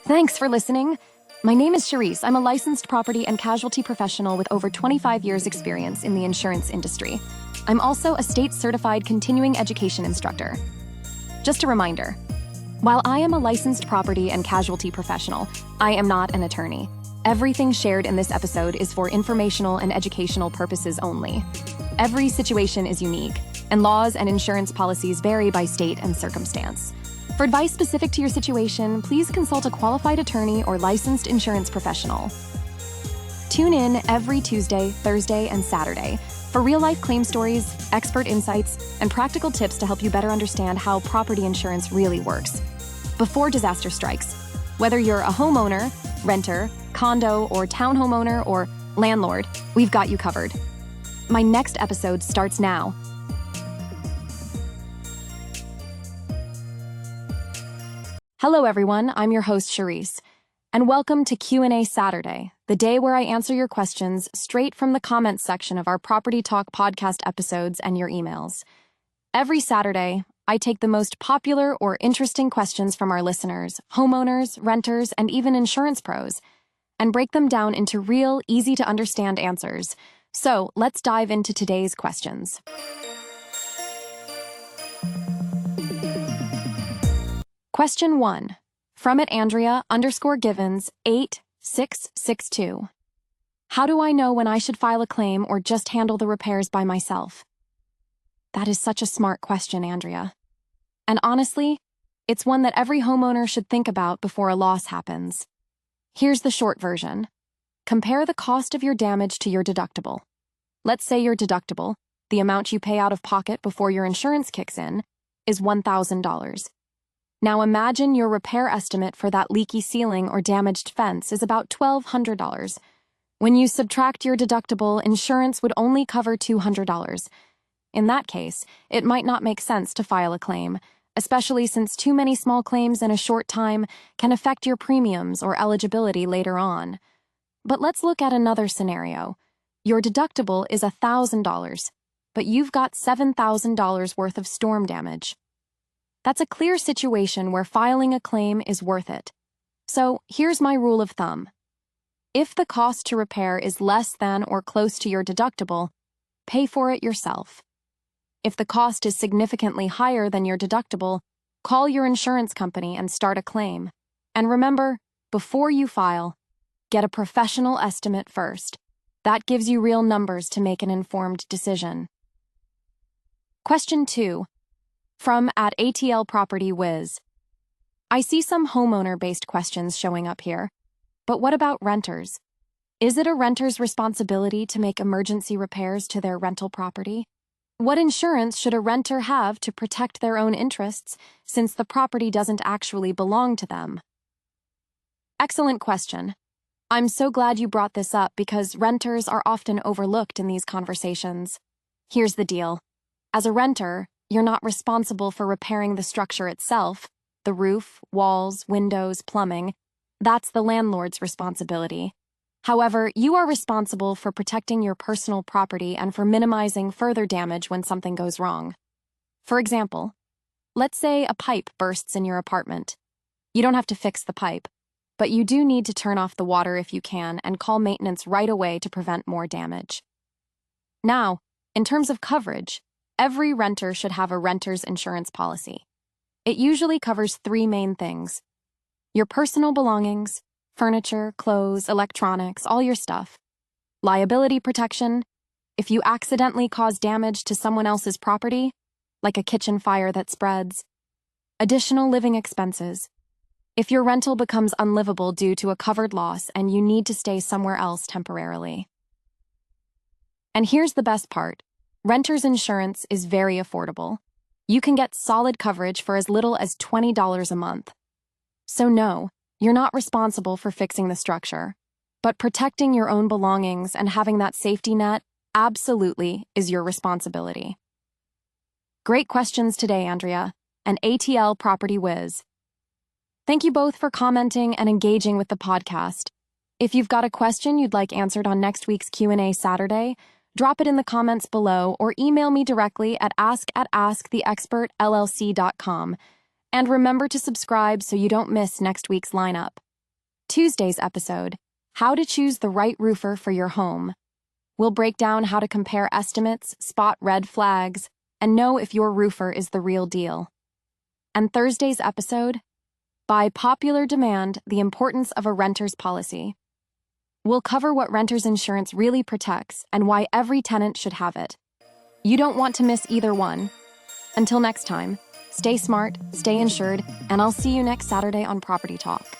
Thanks for listening. My name is Charisse. I'm a licensed property and casualty professional with over 25 years' experience in the insurance industry. I'm also a state-certified continuing education instructor. Just a reminder, while I am a licensed property and casualty professional, I am not an attorney. Everything shared in this episode is for informational and educational purposes only. Every situation is unique, and laws and insurance policies vary by state and circumstance. For advice specific to your situation, please consult a qualified attorney or licensed insurance professional. Tune in every Tuesday, Thursday, and Saturday for real-life claim stories, expert insights, and practical tips to help you better understand how property insurance really works before disaster strikes. Whether you're a homeowner, renter, condo or townhome owner, or landlord, we've got you covered. My next episode starts now. Hello everyone, I'm your host Charisse, and welcome to Q&A Saturday, the day where I answer your questions straight from the comments section of our Property Talk podcast episodes and your emails. Every Saturday, I take the most popular or interesting questions from our listeners, homeowners, renters, and even insurance pros, and break them down into real, easy-to-understand answers. So, let's dive into today's questions. Question 1. From Andrea_Givens 8662. How do I know when I should file a claim or just handle the repairs by myself? That is such a smart question, Andrea. And honestly, it's one that every homeowner should think about before a loss happens. Here's the short version. Compare the cost of your damage to your deductible. Let's say your deductible, the amount you pay out of pocket before your insurance kicks in, is $1,000. Now imagine your repair estimate for that leaky ceiling or damaged fence is about $1,200. When you subtract your deductible, insurance would only cover $200. In that case, it might not make sense to file a claim, especially since too many small claims in a short time can affect your premiums or eligibility later on. But let's look at another scenario. Your deductible is $1,000, but you've got $7,000 worth of storm damage. That's a clear situation where filing a claim is worth it. So here's my rule of thumb. If the cost to repair is less than or close to your deductible, pay for it yourself. If the cost is significantly higher than your deductible, call your insurance company and start a claim. And remember, before you file, get a professional estimate first. That gives you real numbers to make an informed decision. Question 2. From @ATL Property Wiz. I see some homeowner-based questions showing up here, but what about renters? Is it a renter's responsibility to make emergency repairs to their rental property? What insurance should a renter have to protect their own interests since the property doesn't actually belong to them? Excellent question. I'm so glad you brought this up because renters are often overlooked in these conversations. Here's the deal. As a renter, you're not responsible for repairing the structure itself, the roof, walls, windows, plumbing. That's the landlord's responsibility. However, you are responsible for protecting your personal property and for minimizing further damage when something goes wrong. For example, let's say a pipe bursts in your apartment. You don't have to fix the pipe, but you do need to turn off the water if you can and call maintenance right away to prevent more damage. Now, in terms of coverage, every renter should have a renter's insurance policy. It usually covers 3 main things: your personal belongings, furniture, clothes, electronics, all your stuff. Liability protection, if you accidentally cause damage to someone else's property, like a kitchen fire that spreads. Additional living expenses, if your rental becomes unlivable due to a covered loss and you need to stay somewhere else temporarily. And here's the best part. Renter's insurance is very affordable. You can get solid coverage for as little as $20 a month. So no, you're not responsible for fixing the structure, but protecting your own belongings and having that safety net absolutely is your responsibility. Great questions today, Andrea, and ATL Property Wiz. Thank you both for commenting and engaging with the podcast. If you've got a question you'd like answered on next week's Q&A Saturday, drop it in the comments below or email me directly at ask@asktheexpertllc.com. And remember to subscribe so you don't miss next week's lineup. Tuesday's episode, How to Choose the Right Roofer for Your Home. We'll break down how to compare estimates, spot red flags, and know if your roofer is the real deal. And Thursday's episode, By Popular Demand, the Importance of a Renter's Policy. We'll cover what renter's insurance really protects and why every tenant should have it. You don't want to miss either one. Until next time, stay smart, stay insured, and I'll see you next Saturday on Property Talk.